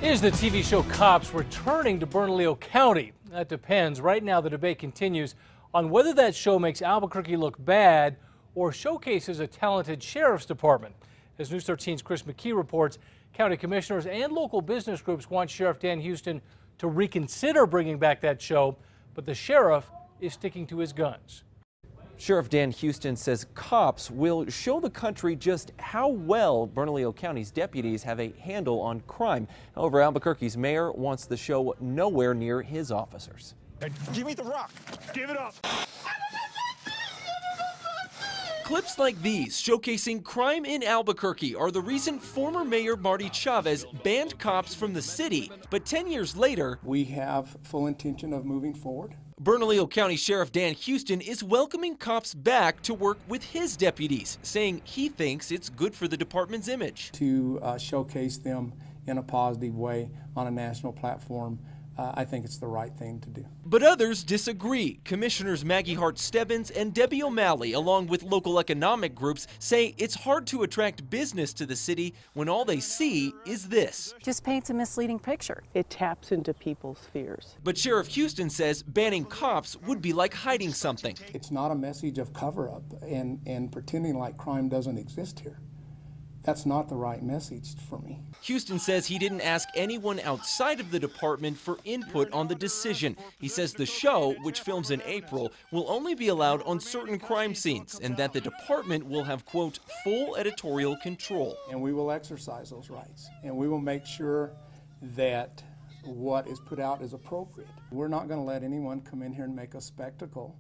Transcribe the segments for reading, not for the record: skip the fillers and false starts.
Is the TV show Cops returning to Bernalillo County? That depends. Right now, the debate continues on whether that show makes Albuquerque look bad or showcases a talented sheriff's department. As News 13's Chris McKee reports, county commissioners and local business groups want Sheriff Dan Houston to reconsider bringing back that show, but the sheriff is sticking to his guns. Sheriff Dan Houston says Cops will show the country just how well Bernalillo County's deputies have a handle on crime. However, Albuquerque's mayor wants the show nowhere near his officers. Give me the rock. Give it up. Clips like these showcasing crime in Albuquerque are the reason former Mayor Marty Chavez banned Cops from the city. But 10 years later, we have full intention of moving forward. Bernalillo County Sheriff Dan Houston is welcoming Cops back to work with his deputies, saying he thinks it's good for the department's image. To showcase them in a positive way on a national platform, I think it's the right thing to do. But others disagree. Commissioners Maggie Hart-Stebbins and Debbie O'Malley, along with local economic groups, say it's hard to attract business to the city when all they see is this. Just paints a misleading picture. It taps into people's fears. But Sheriff Houston says banning Cops would be like hiding something. It's not a message of cover-up and pretending like crime doesn't exist here. That's not the right message for me. Houston says he didn't ask anyone outside of the department for input on the decision. He says the show, which films in April, will only be allowed on certain crime scenes and that the department will have, quote, full editorial control. And we will exercise those rights, and we will make sure that what is put out is appropriate. We're not going to let anyone come in here and make a spectacle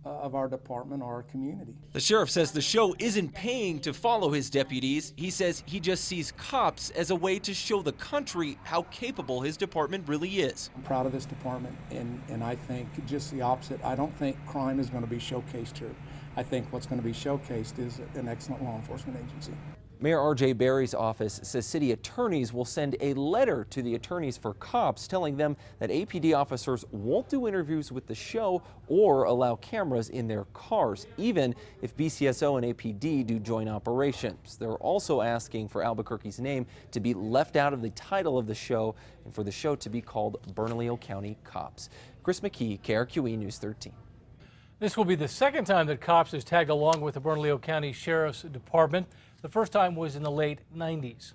of our department or our community. The sheriff says the show isn't paying to follow his deputies. He says he just sees Cops as a way to show the country how capable his department really is. I'm proud of this department, and I think just the opposite. I don't think crime is going to be showcased here. I think what's going to be showcased is an excellent law enforcement agency. Mayor R.J. Berry's office says city attorneys will send a letter to the attorneys for Cops telling them that APD officers won't do interviews with the show or allow cameras in their cars, even if BCSO and APD do joint operations. They're also asking for Albuquerque's name to be left out of the title of the show and for the show to be called Bernalillo County Cops. Chris McKee, KRQE News 13. This will be the second time that Cops has tagged along with the Bernalillo County Sheriff's Department. The first time was in the late 90s.